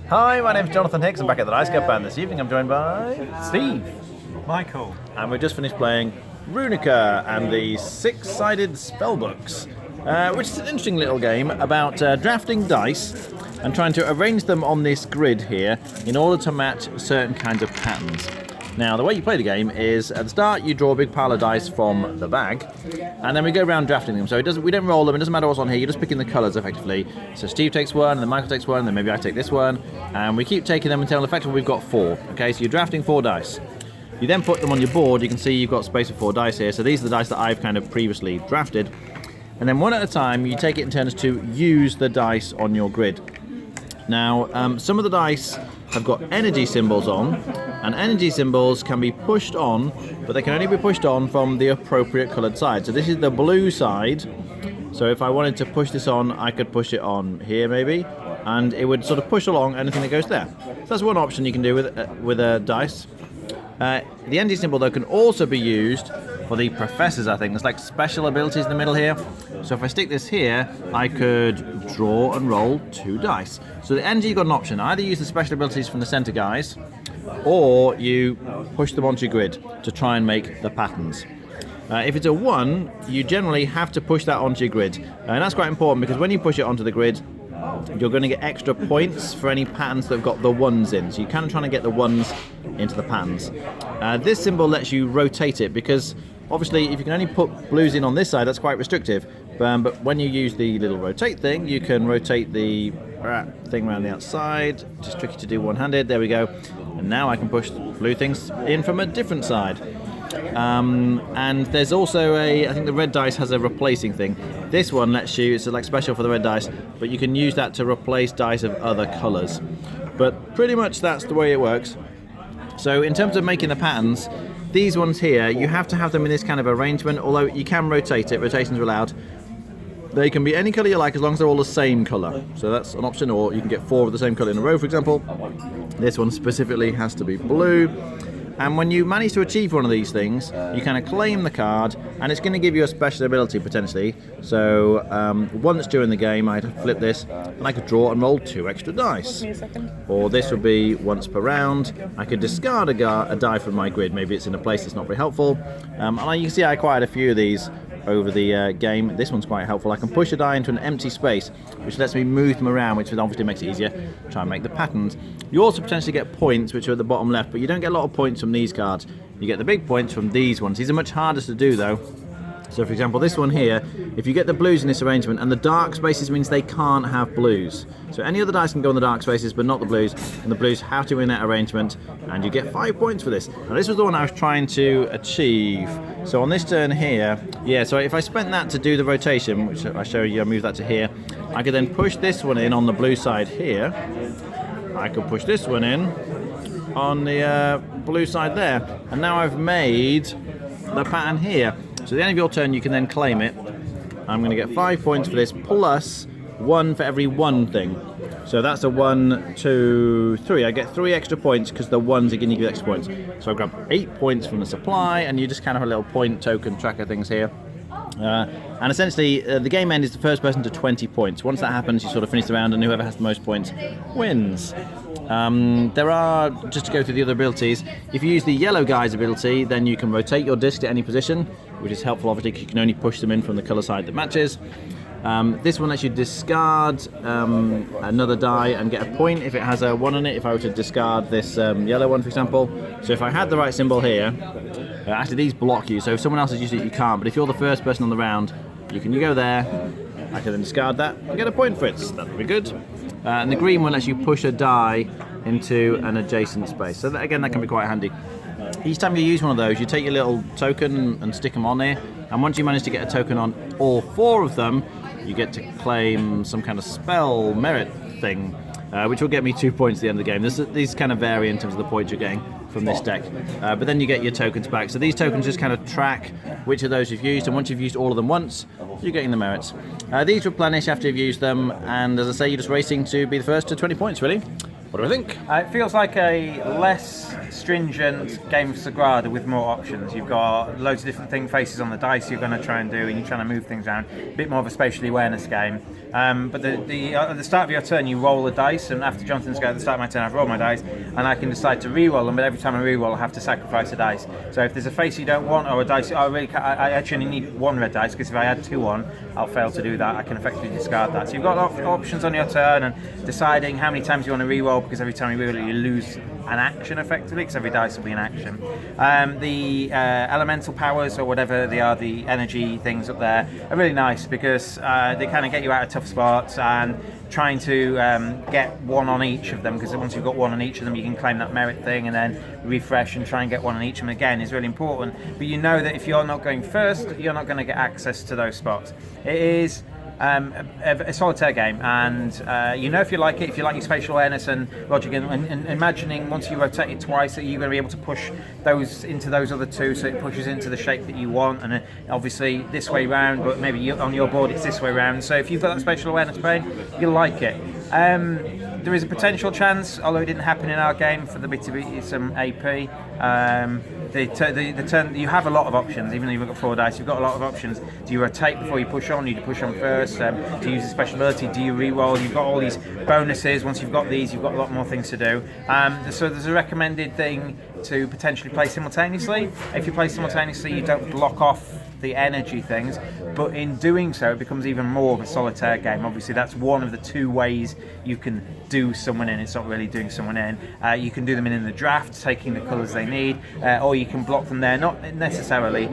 Hi, my name's Jonathan Hicks. I'm back at the Dice Cup, and this evening I'm joined by Steve. Michael. And we've just finished playing Runika and the six-sided spellbooks, which is an interesting little game about drafting dice and trying to arrange them on this grid here in order to match certain kinds of patterns. Now, the way you play the game is at the start you draw a big pile of dice from the bag, and then we go around drafting them. So we don't roll them, it doesn't matter what's on here, you're just picking the colours effectively. So Steve takes one, and then Michael takes one, and then maybe I take this one, and we keep taking them until effectively we've got 4. Okay, so you're drafting 4 dice. You then put them on your board. You can see you've got space for 4 dice here. So these are the dice that I've kind of previously drafted. And then one at a time, you take it in turns to use the dice on your grid. Now, some of the dice have got energy symbols on, and energy symbols can be pushed on, but they can only be pushed on from the appropriate coloured side. So this is the blue side. So if I wanted to push this on, I could push it on here maybe, and it would sort of push along anything that goes there. So that's one option you can do with a dice. The energy symbol, though, can also be used for the professors, I think. There's like special abilities in the middle here. So if I stick this here, I could draw and roll 2 dice. So the energy, you've got an option. Either use the special abilities from the centre guys, or you push them onto your grid to try and make the patterns. If it's a 1, you generally have to push that onto your grid. And that's quite important because when you push it onto the grid, you're going to get extra points for any patterns that have got the 1s in. So you're kind of trying to get the 1s into the patterns. This symbol lets you rotate it because obviously if you can only put blues in on this side, that's quite restrictive. But when you use the little rotate thing, you can rotate the thing around the outside. Just tricky to do one-handed. There we go. And now I can push blue things in from a different side. And there's also I think the red dice has a replacing thing. This one lets you, it's like special for the red dice, but you can use that to replace dice of other colours. But pretty much that's the way it works. So in terms of making the patterns, these ones here, you have to have them in this kind of arrangement, although you can rotate it, rotations are allowed. They can be any colour you like as long as they're all the same colour. So that's an option, or you can get 4 of the same colour in a row, for example. This one specifically has to be blue. And when you manage to achieve one of these things, you kind of claim the card, and it's going to give you a special ability potentially. So once during the game, I'd flip this, and I could draw and roll 2 extra dice. Or this would be once per round. I could discard a die from my grid. Maybe it's in a place that's not very helpful. And you can see I acquired a few of these over the game. This one's quite helpful. I can push a die into an empty space, which lets me move them around, which obviously makes it easier to try and make the patterns. You also potentially get points, which are at the bottom left, but you don't get a lot of points from these cards. You get the big points from these ones. These are much harder to do, though. So, for example, this one here, if you get the blues in this arrangement, and the dark spaces means they can't have blues. So any other dice can go in the dark spaces, but not the blues, and the blues have to be in that arrangement, and you get 5 points for this. Now, this was the one I was trying to achieve. So on this turn here, so if I spent that to do the rotation, which I show you, I move that to here, I could then push this one in on the blue side here. I could push this one in on the blue side there, and now I've made the pattern here. So at the end of your turn, you can then claim it. I'm going to get 5 points for this, plus 1 for every 1 thing. So that's a 1, 2, 3. I get 3 extra points because the 1s are going to give you extra points. So I grab 8 points from the supply, and you just kind of have a little point token tracker things here. And essentially, the game end is the first person to 20 points. Once that happens, you sort of finish the round, and whoever has the most points wins. There are, just to go through the other abilities, if you use the yellow guy's ability, then you can rotate your disc to any position, which is helpful obviously because you can only push them in from the colour side that matches. This one lets you discard another die and get a point if it has a 1 on it, if I were to discard this yellow one, for example. So if I had the right symbol here, actually these block you, so if someone else has used it you can't, but if you're the first person on the round, you go there, I can then discard that and get a point for it, so that would be good. And the green one lets you push a die into an adjacent space, so that, again, that can be quite handy. Each time you use one of those, you take your little token and stick them on there, and once you manage to get a token on all 4 of them, you get to claim some kind of spell merit thing, which will get me 2 points at the end of the game. These kind of vary in terms of the points you're getting from this deck, but then you get your tokens back. So these tokens just kind of track which of those you've used, and once you've used all of them once, you're getting the merits. These replenish after you've used them, and as I say, you're just racing to be the first to 20 points, really. What do I think? It feels like a less stringent game of Sagrada with more options. You've got loads of different faces on the dice you're going to try and do, and you're trying to move things around. A bit more of a spatial awareness game. But at the start of your turn, you roll a dice, and after Jonathan's go at the start of my turn, I've rolled my dice, and I can decide to re-roll them. But every time I re-roll, I have to sacrifice a dice. So if there's a face you don't want, or a dice, I actually need one red dice, because if I add 2 on, I'll fail to do that. I can effectively discard that. So you've got options on your turn, and deciding how many times you want to re-roll, because every time you re-roll, you lose an action effectively, because every dice will be an action. The elemental powers, or whatever they are, the energy things up there, are really nice, because they kind of get you out of tough spots, and trying to get 1 on each of them, because once you've got 1 on each of them, you can claim that merit thing and then refresh and try and get 1 on each of them again is really important. But you know that if you're not going first, you're not going to get access to those spots. It is a solitaire game, and if you like it, if you like your spatial awareness and logic, and imagining once you rotate it twice that you're going to be able to push those into those other 2, so it pushes into the shape that you want, and obviously this way round, but maybe on your board it's this way round. So if you've got that spatial awareness brain, you'll like it. There is a potential chance, although it didn't happen in our game, for the bit to be some AP. The turn, you have a lot of options, even though you've got 4 dice, you've got a lot of options. Do you rotate before you push on? Do you push on first? Do you use a special ability? Do you re-roll? You've got all these bonuses. Once you've got these, you've got a lot more things to do. So there's a recommended thing to potentially play simultaneously. If you play simultaneously, you don't block off the energy things, but in doing so it becomes even more of a solitaire game. Obviously that's one of the 2 ways you can do someone in. It's not really doing someone in. You can do them in the draft, taking the colours they need, or you can block them there, not necessarily,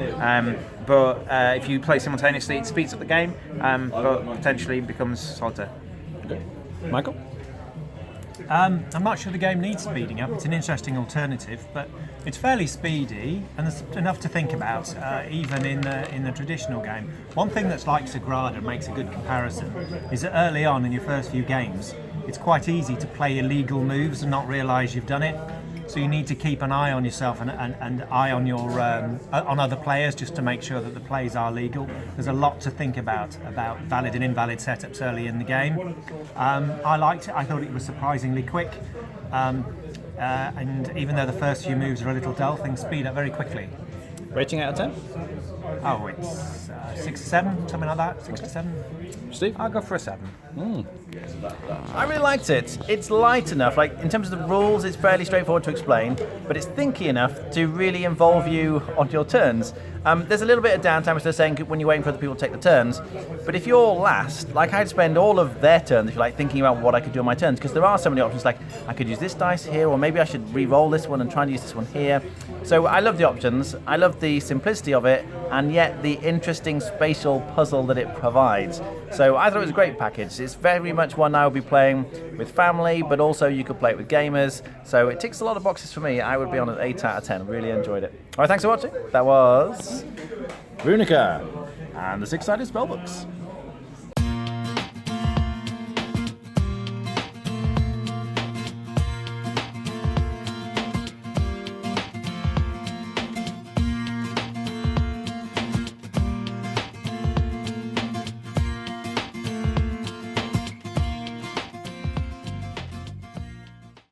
but if you play simultaneously it speeds up the game, but potentially becomes solitaire. Michael? I'm not sure the game needs speeding up. It's an interesting alternative, but it's fairly speedy, and there's enough to think about, even in the traditional game. One thing that's like Sagrada makes a good comparison is that early on in your first few games, it's quite easy to play illegal moves and not realise you've done it. So you need to keep an eye on yourself and eye on your on other players, just to make sure that the plays are legal. There's a lot to think about valid and invalid setups early in the game. I liked it. I thought it was surprisingly quick, and even though the first few moves are a little dull, things speed up very quickly. Rating out of 10? Oh, it's 6 or 7, something like that. 6 to 7. Steve? I'll go for a 7. I really liked it. It's light enough. Like, in terms of the rules, it's fairly straightforward to explain, but it's thinky enough to really involve you on your turns. There's a little bit of downtime, as they're saying, when you're waiting for other people to take the turns. But if you're last, like, I'd spend all of their turns, if you like, thinking about what I could do on my turns, because there are so many options. Like, I could use this dice here, or maybe I should re-roll this one and try and use this one here. So I love the options. I love the simplicity of it, and yet the interesting spatial puzzle that it provides. So I thought it was a great package. It's very much one I would be playing with family, but also you could play it with gamers. So it ticks a lot of boxes for me. I would be on an 8 out of 10. Really enjoyed it. All right, thanks for watching. That was Runika and the 6-sided spellbooks.